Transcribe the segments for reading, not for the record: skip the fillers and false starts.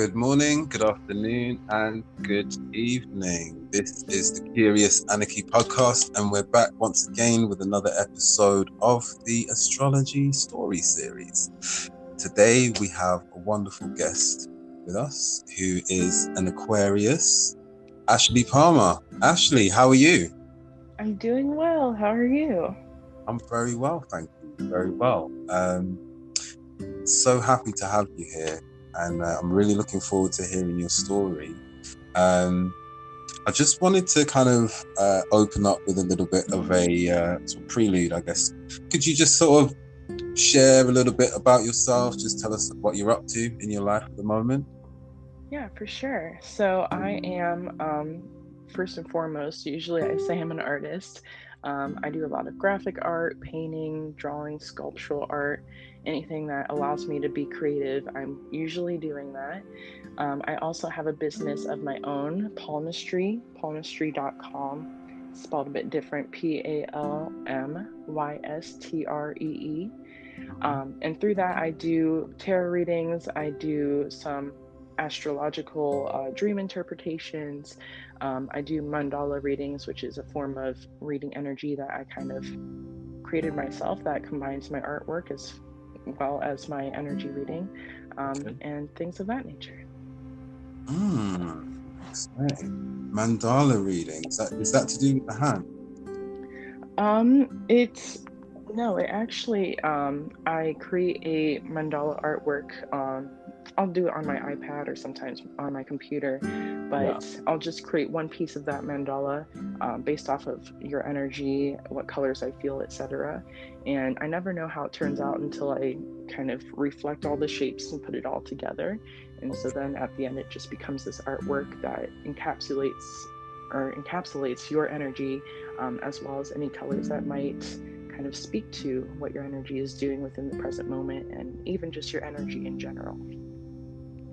Good morning, good afternoon, and good evening. This is the Curious Anarchy podcast, and we're back once again with another episode of the Astrology Story Series. Today, we have a wonderful guest with us who is an Aquarius, Ashley Palmer. Ashley, how are you? I'm doing well. How are you? I'm very well, thank you. Very well. So happy to have you here, and I'm really looking forward to hearing your story. I just wanted to kind of open up with a little bit of a sort of prelude, I guess. Could you just sort of share a little bit about yourself? Just tell us what you're up to in your life at the moment. Yeah, for sure. So I am, first and foremost, usually I say I'm an artist. I do a lot of graphic art, painting, drawing, sculptural art, anything that allows me to be creative. I'm usually doing that. I also have a business of my own, palmistry.com, spelled a bit different, PALMYSTREE. And through that, I do tarot readings, I do some astrological dream interpretations. I do mandala readings, which is a form of reading energy that I kind of created myself that combines my artwork as well as my energy reading, Okay. and things of that nature. Okay. Mandala reading. Is that to do with the hand? It's no, it actually, I create a mandala artwork. I'll do it on my iPad or sometimes on my computer, Yeah. but I'll just create one piece of that mandala based off of your energy, what colors I feel, etc. And I never know how it turns out until I kind of reflect all the shapes and put it all together. And so then at the end, it just becomes this artwork that encapsulates your energy, as well as any colors that might kind of speak to what your energy is doing within the present moment and even just your energy in general.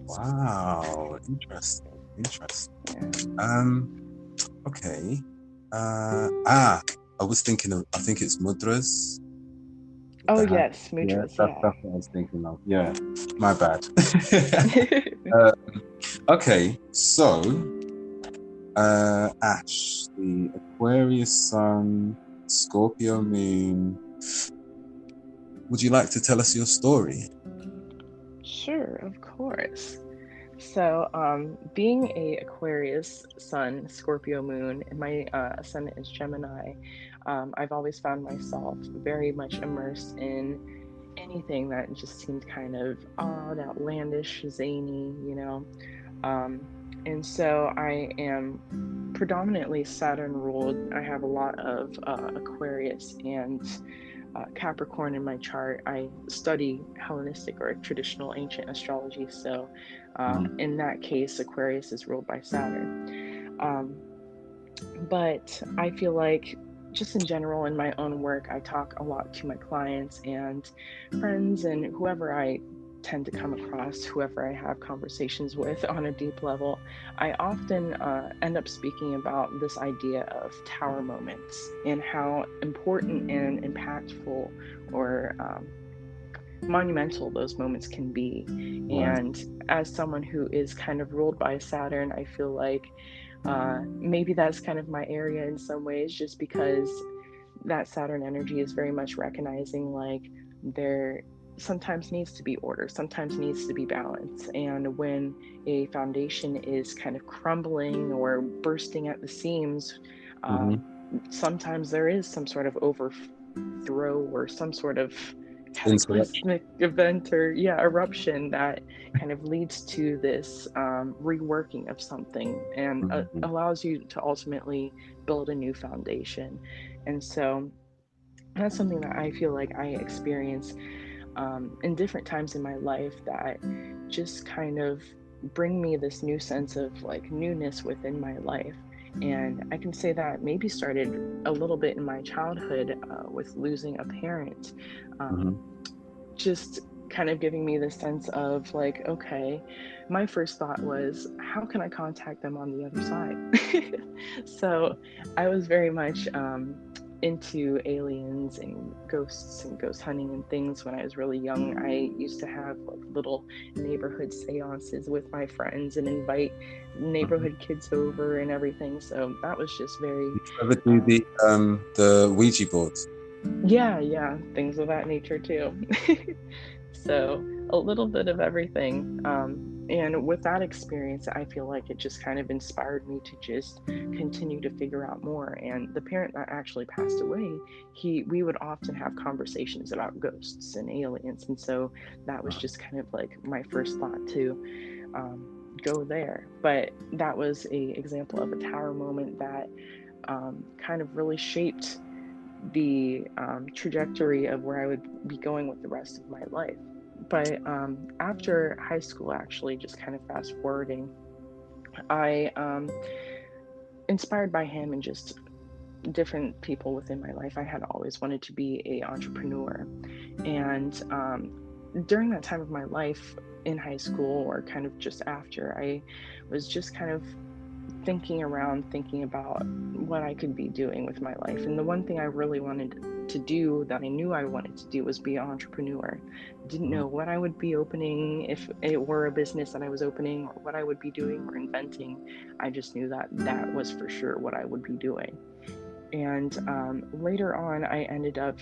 Wow. Interesting. Interesting. Yeah. Okay. I was thinking of, I think it's mudras. Oh The hand. yes, Yeah, mudras, that's yeah. what I was thinking of. Yeah, my bad. uh, okay, so Ash, the Aquarius Sun, Scorpio Moon. Would you like to tell us your story? Sure, of course. So, being a Aquarius Sun, Scorpio Moon, and my ascendant is Gemini, I've always found myself very much immersed in anything that just seemed kind of odd, outlandish, zany, you know. Um, and so I am predominantly Saturn ruled. I have a lot of Aquarius and Capricorn in my chart. I study Hellenistic or traditional ancient astrology. So, Mm. in that case, Aquarius is ruled by Saturn. But I feel like, just in general, in my own work, I talk a lot to my clients and friends and whoever I tend to come across, whoever I have conversations with on a deep level. I often end up speaking about this idea of tower moments and how important and impactful or monumental those moments can be. Right. And as someone who is kind of ruled by Saturn, I feel like maybe that's kind of my area in some ways, just because that Saturn energy is very much recognizing like there sometimes needs to be order, sometimes needs to be balance. And when a foundation is kind of crumbling or bursting at the seams, uh, Mm-hmm. sometimes there is some sort of overthrow or some sort of Insurrection. cataclysmic event or eruption that kind of leads to this reworking of something and Mm-hmm. allows you to ultimately build a new foundation. And so that's something that I feel like I experience in different times in my life that just kind of bring me this new sense of like newness within my life. And I can say that maybe started a little bit in my childhood with losing a parent. Um, Mm-hmm. just kind of giving me the sense of like, okay, my first thought was, how can I contact them on the other side? So I was very much into aliens and ghosts and ghost hunting and things when I was really young. I used to have like little neighborhood seances with my friends and invite Mhm. neighborhood kids over and everything. So that was just very, Did you ever do um, the Ouija boards? yeah, things of that nature too. So a little bit of everything. And with that experience, I feel like it just kind of inspired me to just continue to figure out more. And the parent that actually passed away, we would often have conversations about ghosts and aliens. And so that was just kind of like my first thought to um, go there. But that was a example of a tower moment that kind of really shaped the trajectory of where I would be going with the rest of my life. But after high school, actually, just kind of fast forwarding, I, inspired by him and just different people within my life, I had always wanted to be a entrepreneur. And during that time of my life in high school, or kind of just after, I was just kind of thinking about what I could be doing with my life. And the one thing I really wanted to do, that I knew I wanted to do, was be an entrepreneur. Didn't Mhm. know what I would be opening, if it were a business that I was opening, or what I would be doing or inventing. I just knew that that was for sure what I would be doing. And later on, I ended up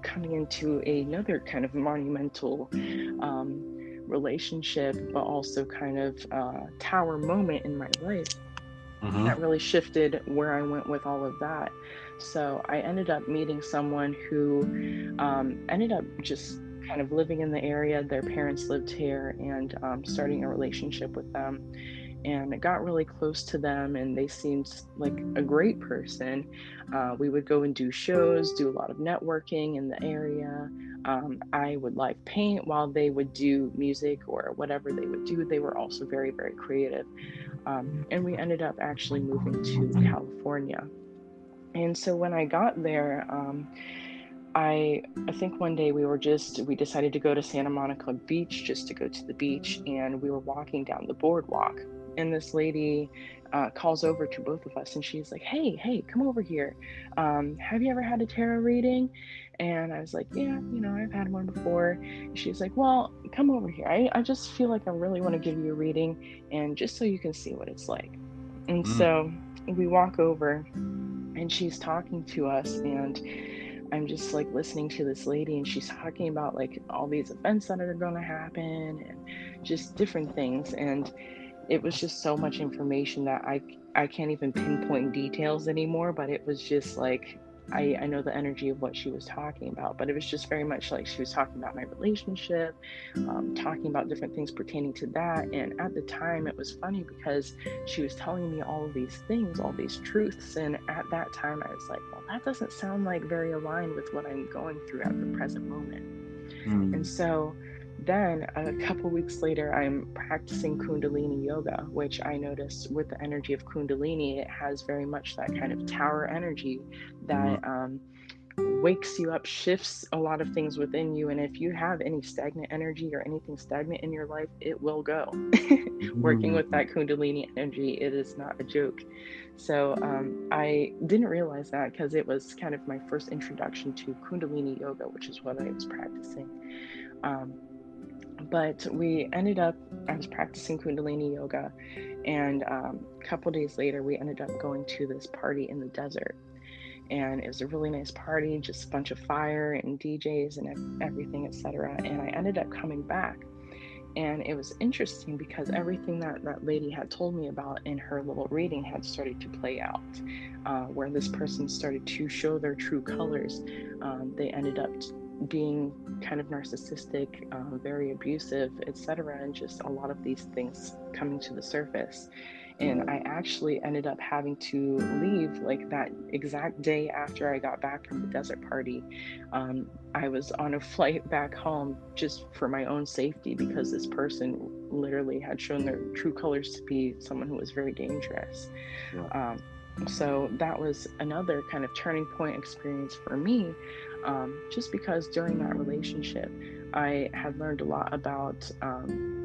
coming into another kind of monumental um, relationship, but also kind of tower moment in my life Mhm. that really shifted where I went with all of that. So I ended up meeting someone who ended up just kind of living in the area. Their parents lived here, and starting a relationship with them. And I got really close to them, and they seemed like a great person. We would go and do shows, do a lot of networking in the area. I would live paint while they would do music or whatever they would do. They were also very, very creative. And we ended up actually moving to California. And so when I got there, I think one day we decided to go to Santa Monica Beach, just to go to the beach, and we were walking down the boardwalk, and this lady calls over to both of us, and she's like, hey, come over here. Have you ever had a tarot reading? And I was like, yeah, I've had one before. And she's like, well, come over here. I just feel like I really want to give you a reading, and just so you can see what it's like. And Mm. so we walk over, and she's talking to us, and I'm just like listening to this lady, and she's talking about like all these events that are going to happen and just different things. And it was just so much information that I can't even pinpoint details anymore, but it was just like I know the energy of what she was talking about, but it was just very much like she was talking about my relationship, talking about different things pertaining to that. And at the time, it was funny because she was telling me all of these things, all these truths. And at that time, I was like, well, that doesn't sound like very aligned with what I'm going through at the present moment. And Mm. so then a couple weeks later, I'm practicing Kundalini yoga, which I noticed with the energy of Kundalini, it has very much that kind of tower energy Mhm. that wakes you up, shifts a lot of things within you. And if you have any stagnant energy or anything stagnant in your life, it will go. Working with Mm. that Kundalini energy, it is not a joke. So I didn't realize that because it was kind of my first introduction to Kundalini yoga, which is what I was practicing. Um, but I was practicing Kundalini yoga, and a couple days later, we ended up going to this party in the desert. And it was a really nice party, just a bunch of fire and DJs and everything, etc. And I ended up coming back. And it was interesting because everything that that lady had told me about in her little reading had started to play out, where this person started to show their true colors. They ended up being kind of narcissistic, very abusive, etc., and just a lot of these things coming to the surface. And I actually ended up having to leave like that exact day after I got back from the desert party. I was on a flight back home just for my own safety because this person literally had shown their true colors to be someone who was very dangerous. Yeah. Um, so that was another kind of turning point experience for me, just because during that relationship, I had learned a lot about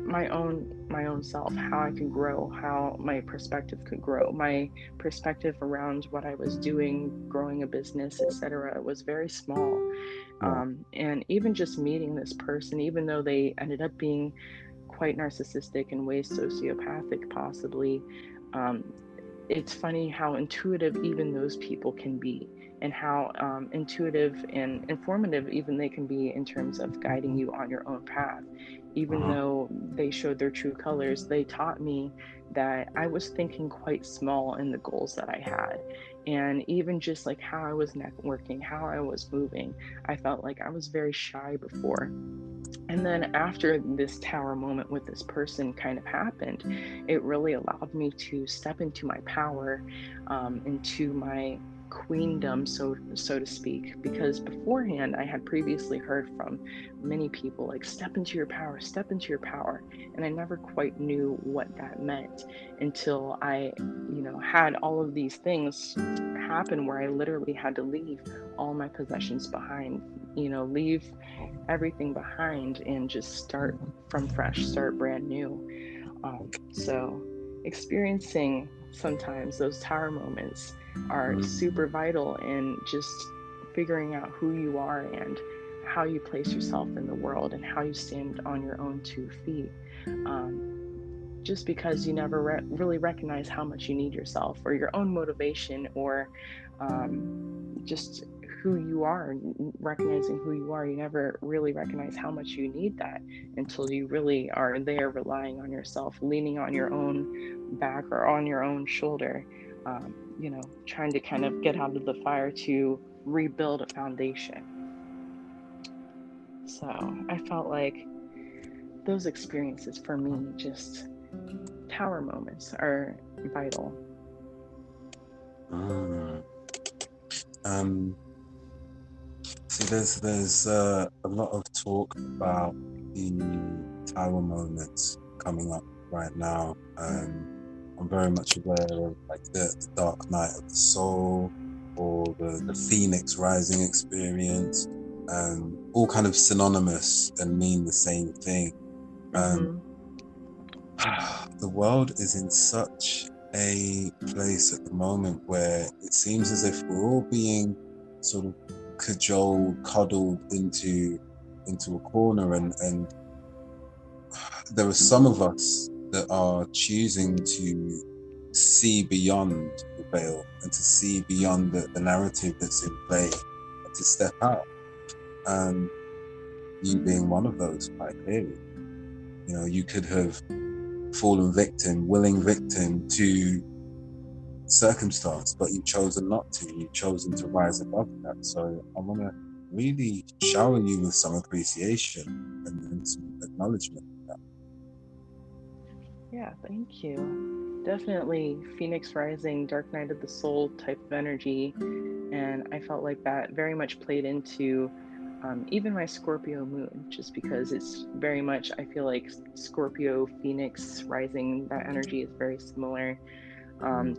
my own self, how I could grow, how my perspective could grow. My perspective around what I was doing, growing a business, etc., was very small. Yeah. And even just meeting this person, even though they ended up being quite narcissistic in ways, sociopathic possibly, um, it's funny how intuitive even those people can be, and how intuitive and informative even they can be in terms of guiding you on your own path. Even Uh-huh. though they showed their true colors, they taught me that I was thinking quite small in the goals that I had. And even just like how I was networking, how I was moving, I felt like I was very shy before. And then after this tower moment with this person kind of happened, it really allowed me to step into my power, into my queendom, so to speak. Because beforehand, I had previously heard from many people like, step into your power, step into your power, and I never quite knew what that meant until I, had all of these things happen where I literally had to leave all my possessions behind, leave everything behind and just start from fresh, start brand new. So, experiencing sometimes those tower moments are Mm. super vital in just figuring out who you are and how you place yourself in the world and how you stand on your own 2 feet. Um, just because you never really recognize how much you need yourself or your own motivation, or um, just who you are, recognizing who you are. You never really recognize how much you need that until you really are there relying on yourself, leaning on your own back or on your own shoulder, trying to kind of get out of the fire to rebuild a foundation. So I felt like those experiences for me, just tower moments, are vital. Mm. Um, See, there's a lot of talk about the tower moments coming up right now. I'm very much aware of like the dark night of the soul, or the phoenix rising experience, all kind of synonymous and mean the same thing. Um, Mm-hmm. the world is in such a place at the moment where it seems as if we're all being sort of cajoled, coddled into a corner, and there are some of us that are choosing to see beyond the veil and to see beyond the narrative that's in play and to step out. And you being one of those, quite clearly. You could have fallen victim, willing victim to circumstance, but you've chosen not to. You've chosen to rise above that. So I want to really shower you with some appreciation and some acknowledgement of that. Yeah, thank you. Definitely Phoenix Rising, Dark Night of the Soul type of energy. And I felt like that very much played into even my Scorpio moon, just because it's very much, I feel like Scorpio, Phoenix Rising, that energy is very similar.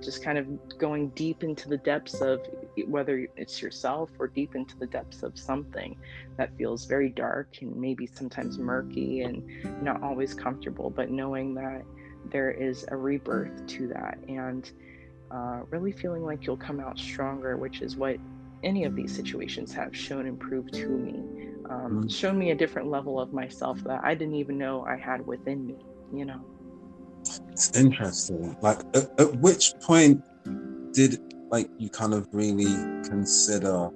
Just kind of going deep into the depths of whether it's yourself or deep into the depths of something that feels very dark and maybe sometimes murky and not always comfortable, but knowing that there is a rebirth to that, and really feeling like you'll come out stronger, which is what any of these situations have shown and proved to me. Mm. Shown me a different level of myself that I didn't even know I had within me, you know? It's interesting. Like, at which point did like you kind of really consider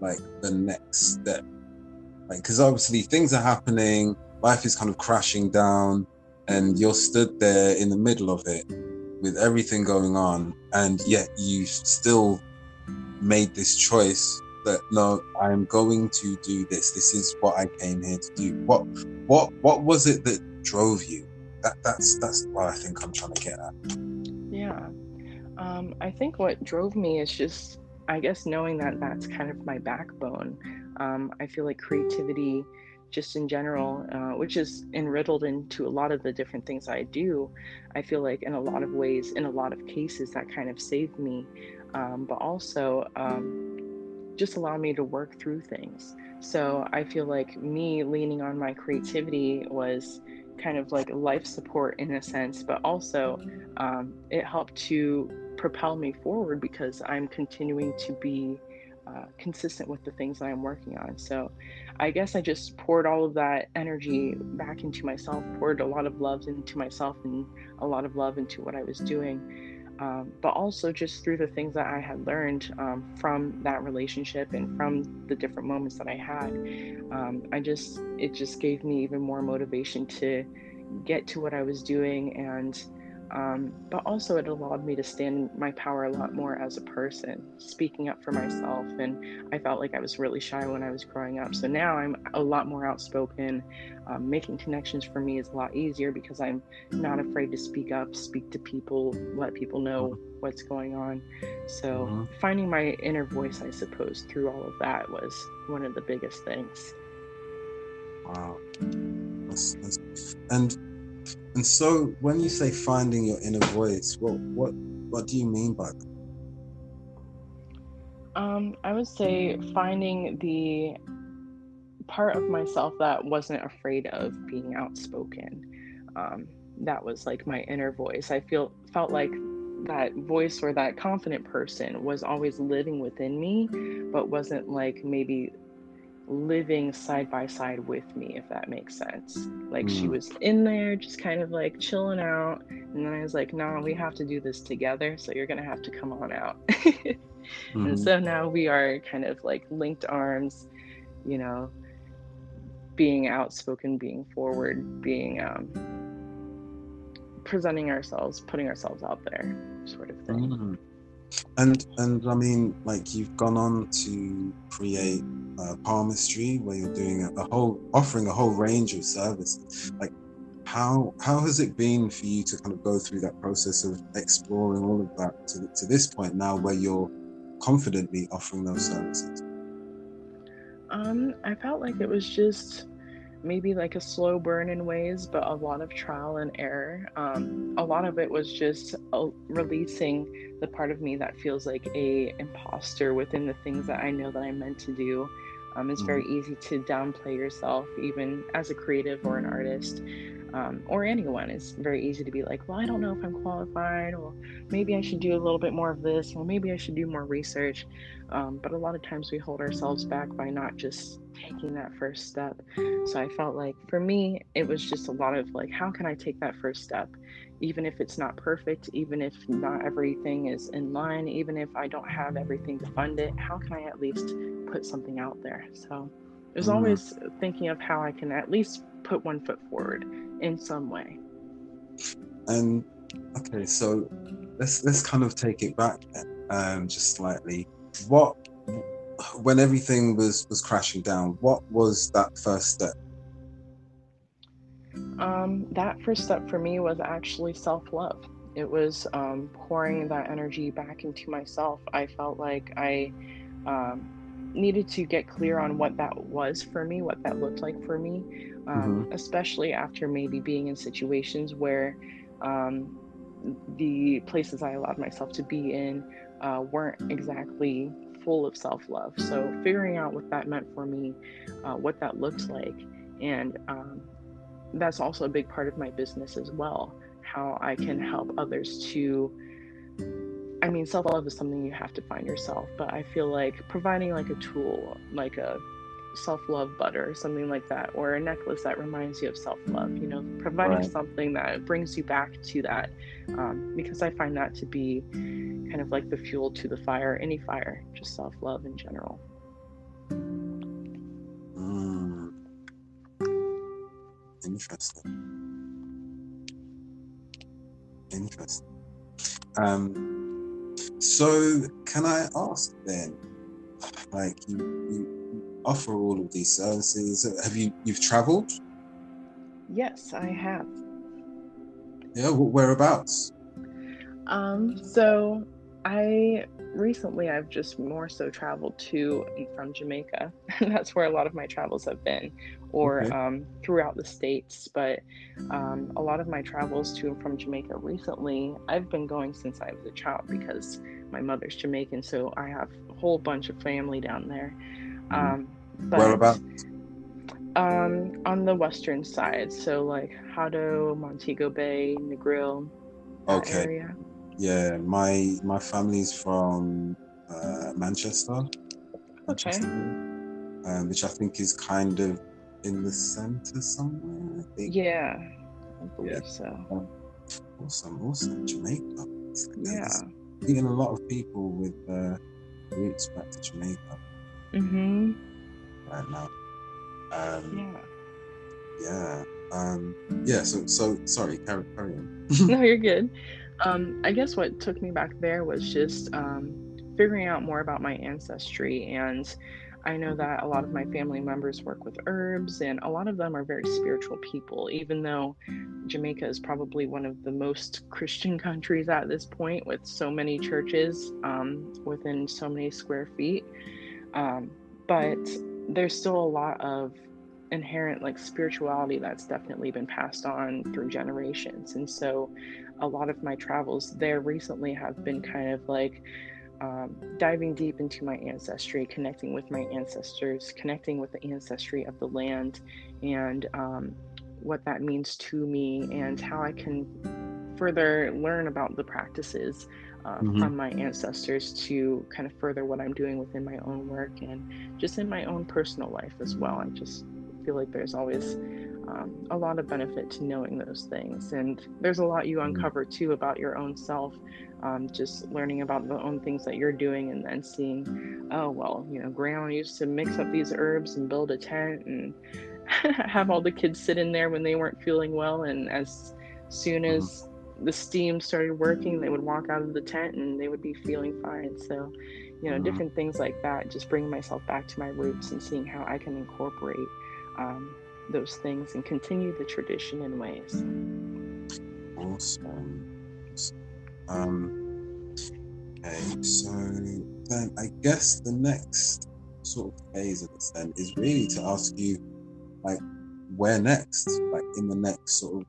like the next step? Like, because obviously things are happening, life is kind of crashing down, and you're stood there in the middle of it with everything going on, and yet you still made this choice that no, I'm going to do this. This is what I came here to do. What was it that drove you? That's what I think I'm trying to get at. Yeah. I think what drove me is just, I guess, knowing that that's kind of my backbone. I feel like creativity, just in general, which is enriddled into a lot of the different things I do, I feel like in a lot of ways, in a lot of cases, that kind of saved me. But also, just allow me to work through things. So I feel like me leaning on my creativity was, kind of like life support in a sense, but also it helped to propel me forward because I'm continuing to be consistent with the things that I'm working on. So I guess I just poured all of that energy back into myself, poured a lot of love into myself and a lot of love into what I was doing. But also just through the things that I had learned from that relationship and from the different moments that I had, it just gave me even more motivation to get to what I was doing. And but also it allowed me to stand in my power a lot more as a person, speaking up for myself. And I felt like I was really shy when I was growing up, so now I'm a lot more outspoken. Making connections for me is a lot easier because I'm not afraid to speak up, speak to people, let people know what's going on. So finding my inner voice, I suppose, through all of that was one of the biggest things. Wow. And so when you say finding your inner voice, what do you mean by that? I would say finding the part of myself that wasn't afraid of being outspoken. That was like my inner voice. Felt like that voice or that confident person was always living within me, but wasn't like maybe living side by side with me, if that makes sense. Like she was in there just kind of like chilling out, and then I was like, no, we have to do this together, so you're gonna have to come on out. And so now we are kind of like linked arms, you know, being outspoken, being forward, being presenting ourselves, putting ourselves out there, sort of thing. And I mean, like, you've gone on to create palmistry, where you're doing offering a whole range of services. Like, how has it been for you to kind of go through that process of exploring all of that to this point now, where you're confidently offering those services? I felt like it was just maybe like a slow burn in ways, but a lot of trial and error. A lot of it was just releasing the part of me that feels like a imposter within the things that I know that I'm meant to do. It's very easy to downplay yourself, even as a creative or an artist, or anyone. It's very easy to be like, well, I don't know if I'm qualified, or maybe I should do a little bit more of this, or maybe I should do more research. But a lot of times we hold ourselves back by not just taking that first step. So I felt like for me, it was just a lot of like, how can I take that first step? Even if it's not perfect, even if not everything is in line, even if I don't have everything to fund it, how can I at least put something out there? So it was always thinking of how I can at least put one foot forward in some way. And okay, so let's kind of take it back then, just slightly. When everything was crashing down, what was that first step? That first step for me was actually self-love. It was pouring that energy back into myself. I felt like I needed to get clear on what that was for me, what that looked like for me, especially after maybe being in situations where the places I allowed myself to be in weren't exactly full of self-love. So figuring out what that meant for me, what that looks like, and that's also a big part of my business as well, how I can help others to, I mean, self-love is something you have to find yourself, but I feel like providing like a tool, like a self-love butter or something like that, or a necklace that reminds you of self-love, you know, providing something that brings you back to that, because I find that to be kind of like the fuel to the fire, any fire, just self-love in general. Interesting. So can I ask then, like, you offer all of these services. You've traveled? Yes, I have. Yeah, whereabouts? So I've just more so traveled to and from Jamaica. That's where a lot of my travels have been, or throughout the States. But a lot of my travels to and from Jamaica recently, I've been going since I was a child because my mother's Jamaican, so I have a whole bunch of family down there. But Whereabouts? On the western side, so like Hado, Montego Bay, Negril, that Okay. area. Yeah, my family's from Manchester, Okay. which I think is kind of in the center somewhere, I think. Yeah, I Yeah. believe so. Awesome. Jamaica. There's Yeah. meeting a lot of people with roots back to Jamaica Mm-hmm. right now. Um, Yeah. yeah. Yeah. So sorry, carry on. No, you're good. I guess what took me back there was just figuring out more about my ancestry. And I know that a lot of my family members work with herbs, and a lot of them are very spiritual people, even though Jamaica is probably one of the most Christian countries at this point, with so many churches within so many square feet. Um, but there's still a lot of inherent like spirituality that's definitely been passed on through generations. And so a lot of my travels there recently have been kind of like diving deep into my ancestry, connecting with my ancestors, connecting with the ancestry of the land, and what that means to me, and how I can further learn about the practices Hmm. from my ancestors to kind of further what I'm doing within my own work and just in my own personal life as well. I just feel like there's always a lot of benefit to knowing those things. And there's a lot you uncover too about your own self, just learning about the own things that you're doing and then seeing, oh, well, grandma used to mix up these herbs and build a tent and have all the kids sit in there when they weren't feeling well. And as soon as the steam started working, they would walk out of the tent and they would be feeling fine. So, different things like that, just bringing myself back to my roots and seeing how I can incorporate those things and continue the tradition in ways. Awesome. Okay, so then I guess the next sort of phase of this then is really to ask you, like, where next? Like in the next sort of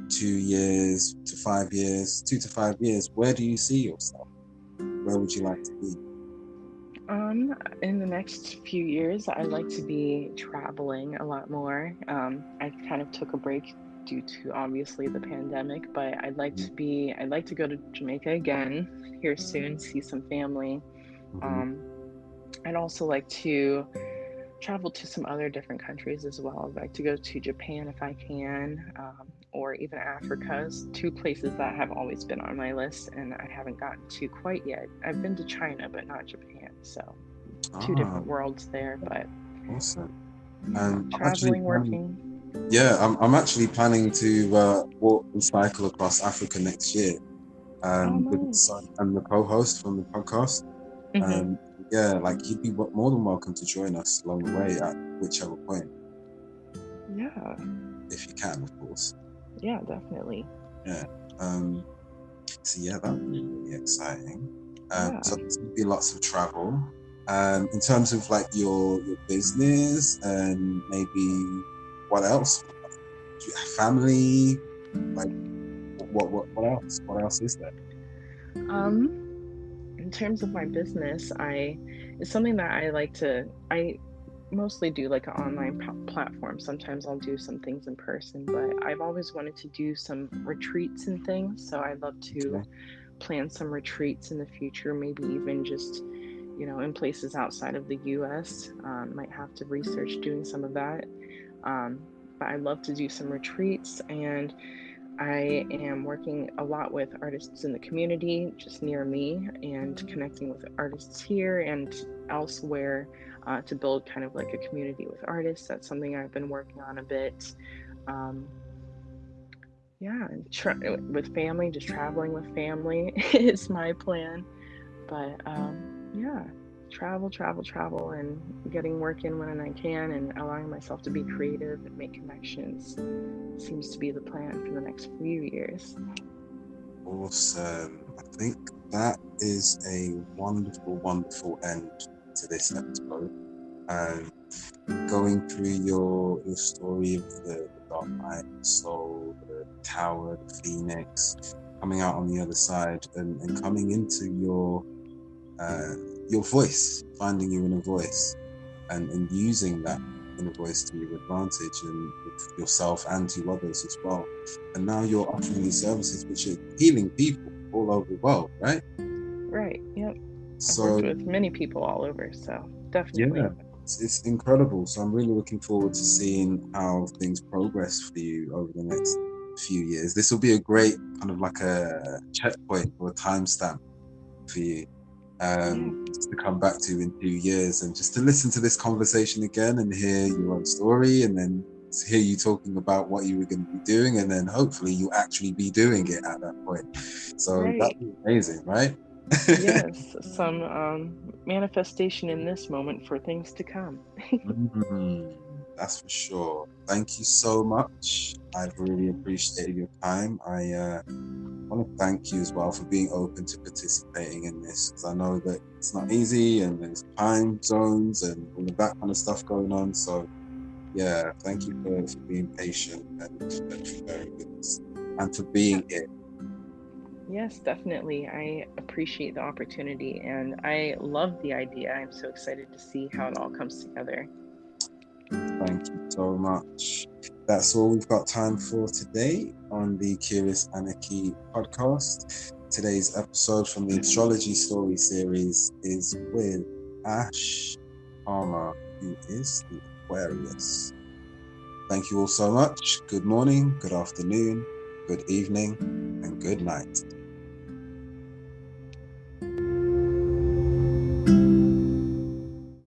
2 to 5 years, 2 to 5 years, where do you see yourself? Where would you like to be? In the next few years, I'd like to be traveling a lot more. I kind of took a break due to obviously the pandemic, but I'd like to go to Jamaica again here soon, see some family. Mm-hmm. Um, I'd also like to travel to some other different countries as well. I'd like to go to Japan if I can, or even Africa. Two places that have always been on my list and I haven't gotten to quite yet. I've been to China, but not Japan. So two different worlds there, but awesome. yeah, I'm actually traveling, working. I'm actually planning to walk and cycle across Africa next year Oh, with the nice. son and the co-host from the podcast. Mm-hmm. Yeah, like you'd be more than welcome to join us along the way at whichever point. Yeah. If you can, of course. Yeah, definitely. Yeah. So yeah, that would be really exciting. Yeah. So there's going to be lots of travel. In terms of like your business and maybe what else? Do you have family? Like what else? What else is there? In terms of my business, it's something that I mostly do like an online platform. Sometimes I'll do some things in person, but I've always wanted to do some retreats and things. So I'd love to plan some retreats in the future, maybe even just, in places outside of the US. Might have to research doing some of that. But I'd love to do some retreats, and I am working a lot with artists in the community just near me and connecting with artists here and elsewhere to build kind of like a community with artists. That's something I've been working on a bit. Yeah, with family, just traveling with family is my plan. But yeah, travel, and getting work in when I can and allowing myself to be creative and make connections seems to be the plan for the next few years. Awesome. I think that is a wonderful end to this episode. Going through your story of the dark night, the soul, the tower, the phoenix, coming out on the other side and coming into your voice, finding your inner voice and using that inner voice to your advantage and with yourself and to others as well. And now you're offering these services which are healing people all over the world, right? Right. Yep. I've worked So with many people all over, so yeah, definitely. it's incredible. So I'm really looking forward to seeing how things progress for you over the next few years. This will be a great kind of like a checkpoint or a timestamp for you, Yeah. just to come back to in 2 years and just to listen to this conversation again and hear your own story, and then to hear you talking about what you were going to be doing, and then hopefully you actually be doing it at that point. So that'd Right. be amazing, right? Yes. Some manifestation in this moment for things to come. That's for sure. Thank you so much. I've really appreciated your time. I want to thank you as well for being open to participating in this, because I know that it's not easy and there's time zones and all of that kind of stuff going on. So yeah, thank you for being patient and for bearing with us and for being it. Yes, definitely. I appreciate the opportunity and I love the idea. I'm so excited to see how it all comes together. Thank you so much. That's all we've got time for today on the Curious Anarchy podcast. Today's episode from the Astrology Story series is with Ash Palmer, who is the Aquarius. Thank you all so much. Good morning, good afternoon, good evening, and good night.